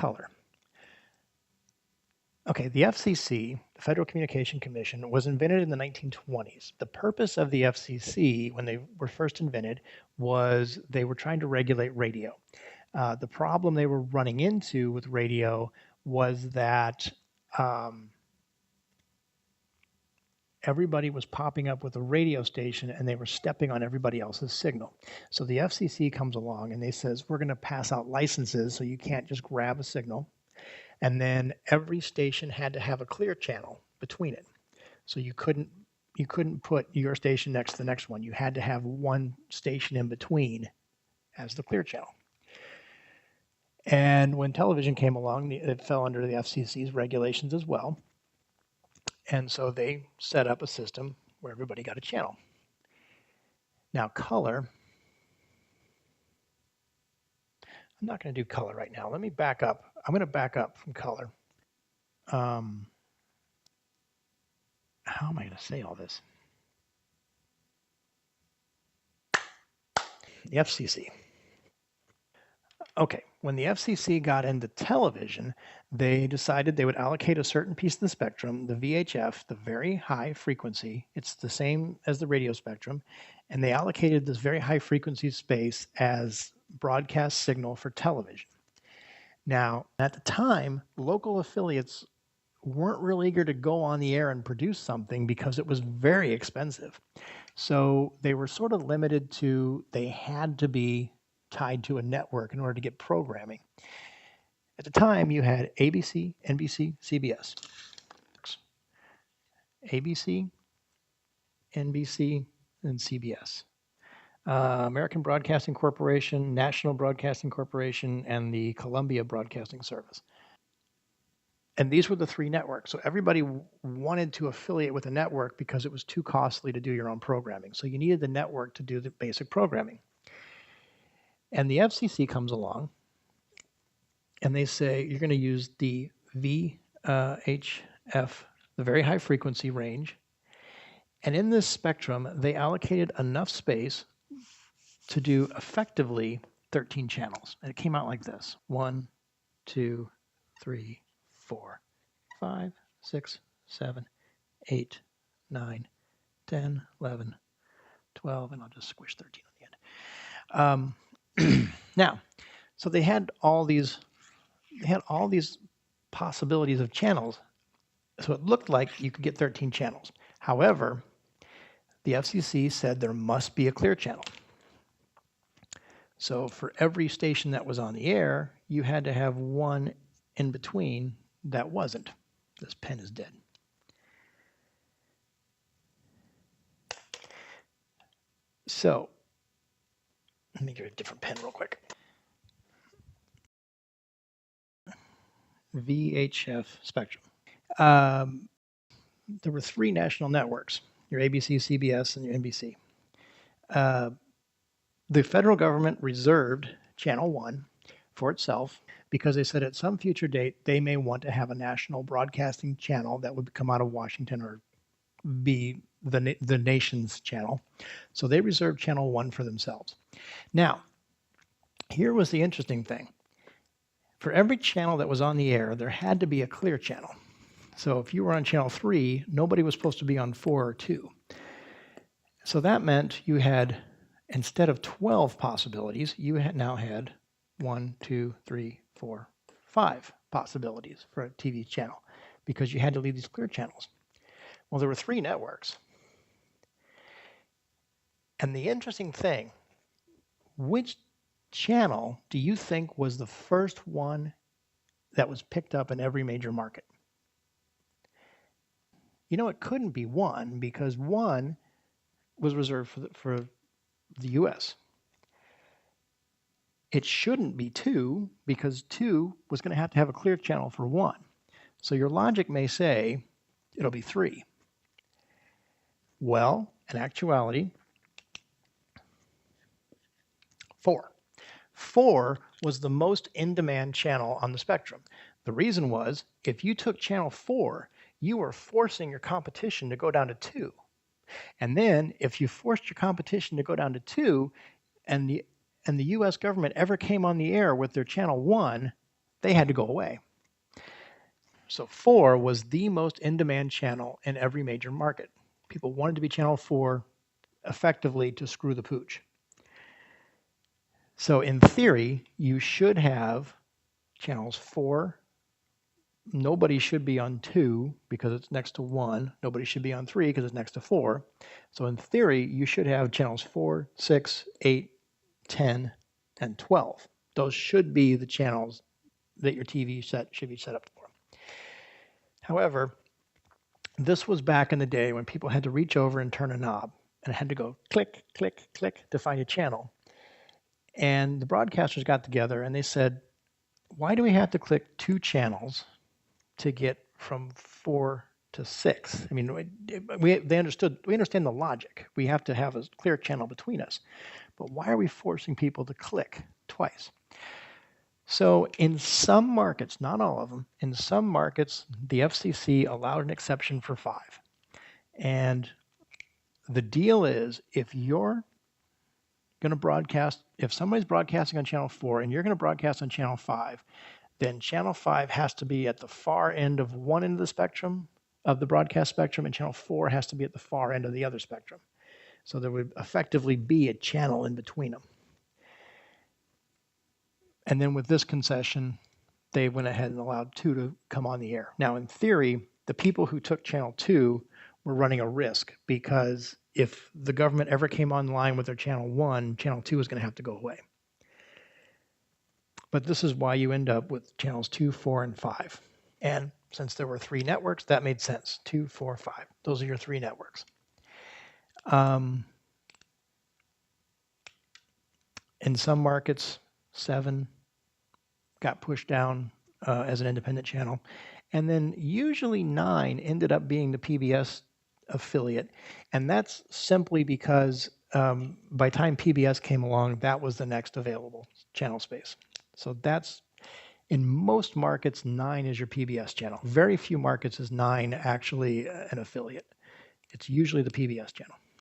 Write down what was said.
color. Okay, the FCC, the Federal Communication Commission, was invented in the 1920s. The purpose of the FCC, when they were first invented, was they were trying to regulate radio. The problem they were running into with radio was that everybody was popping up with a radio station and they were stepping on everybody else's signal. So the FCC comes along and they says, we're going to pass out licenses so you can't just grab a signal. And then every station had to have a clear channel between it. So you couldn't put your station next to the next one. You had to have one station in between as the clear channel. And when television came along, it fell under the FCC's regulations as well. And so they set up a system where everybody got a channel. Now, color. I'm not going to do color right now. Let me back up. I'm going to back up from color. How am I going to say all this? The FCC. Okay, when the FCC got into television, they decided they would allocate a certain piece of the spectrum, the VHF, the very high frequency. It's the same as the radio spectrum. And they allocated this very high frequency space as broadcast signal for television. Now, at the time, local affiliates weren't real eager to go on the air and produce something because it was very expensive. So they were sort of limited to, they had to be tied to a network in order to get programming. At the time, you had ABC, NBC, CBS. ABC, NBC, and CBS. American Broadcasting Corporation, National Broadcasting Corporation, and the Columbia Broadcasting Service. And these were the three networks. So everybody wanted to affiliate with a network because it was too costly to do your own programming. So you needed the network to do the basic programming. And the FCC comes along and they say, you're going to use the VHF, the very high frequency range. And in this spectrum, they allocated enough space to do effectively 13 channels. And it came out like this: 1, 2, 3, 4, 5, 6, 7, 8, 9, 10, 11, 12, and I'll just squish 13 on the end. Now, so they had all these possibilities of channels. So it looked like you could get 13 channels. However, the FCC said there must be a clear channel. So for every station that was on the air, you had to have one in between that wasn't. This pen is dead. So let me get a different pen real quick. VHF spectrum. There were three national networks: your ABC, CBS, and your NBC. The federal government reserved Channel 1 for itself because they said at some future date they may want to have a national broadcasting channel that would come out of Washington or be the nation's channel. So they reserved Channel 1 for themselves. Now, here was the interesting thing. For every channel that was on the air, there had to be a clear channel. So if you were on Channel 3, nobody was supposed to be on 4 or 2. So that meant you had, instead of 12 possibilities, you now had 1, 2, 3, 4, 5 possibilities for a TV channel because you had to leave these clear channels. Well, there were 3 networks. And the interesting thing, which channel do you think was the first one that was picked up in every major market? You know, it couldn't be 1 because 1 was reserved for the US. It shouldn't be 2 because 2 was going to have a clear channel for 1. So your logic may say it'll be 3. Well, in actuality, 4. 4 was the most in-demand channel on the spectrum. The reason was, if you took channel 4, you were forcing your competition to go down to 2. And then if you forced your competition to go down to 2 and the US government ever came on the air with their channel 1, they had to go away. So 4 was the most in-demand channel in every major market. People wanted to be channel 4 effectively to screw the pooch. So in theory, you should have channels 4. Nobody should be on 2 because it's next to 1. Nobody should be on 3 because it's next to 4. So in theory, you should have channels 4, 6, 8, 10, and 12. Those should be the channels that your TV set should be set up for. However, this was back in the day when people had to reach over and turn a knob and had to go click, click, click to find a channel. And the broadcasters got together and they said, why do we have to click 2 channels to get from 4 to 6? I mean, we understand the logic. We have to have a clear channel between us. But why are we forcing people to click twice? So in some markets, not all of them, in some markets, the FCC allowed an exception for 5. And the deal is, if you're going to broadcast, if somebody's broadcasting on channel 4 and you're going to broadcast on channel 5, then channel 5 has to be at the far end of one end of the spectrum, of the broadcast spectrum, and channel 4 has to be at the far end of the other spectrum. So there would effectively be a channel in between them. And then with this concession, they went ahead and allowed 2 to come on the air. Now, in theory, the people who took channel 2 were running a risk, because if the government ever came online with their channel 1, channel 2 is going to have to go away. But this is why you end up with channels 2, 4, and 5. And since there were 3 networks, that made sense. 2, 4, 5. Those are your 3 networks. In some markets, 7 got pushed down as an independent channel. And then usually 9 ended up being the PBS affiliate. And that's simply because by the time PBS came along, that was the next available channel space. So that's, in most markets, 9 is your PBS channel. Very few markets is 9 actually an affiliate. It's usually the PBS channel.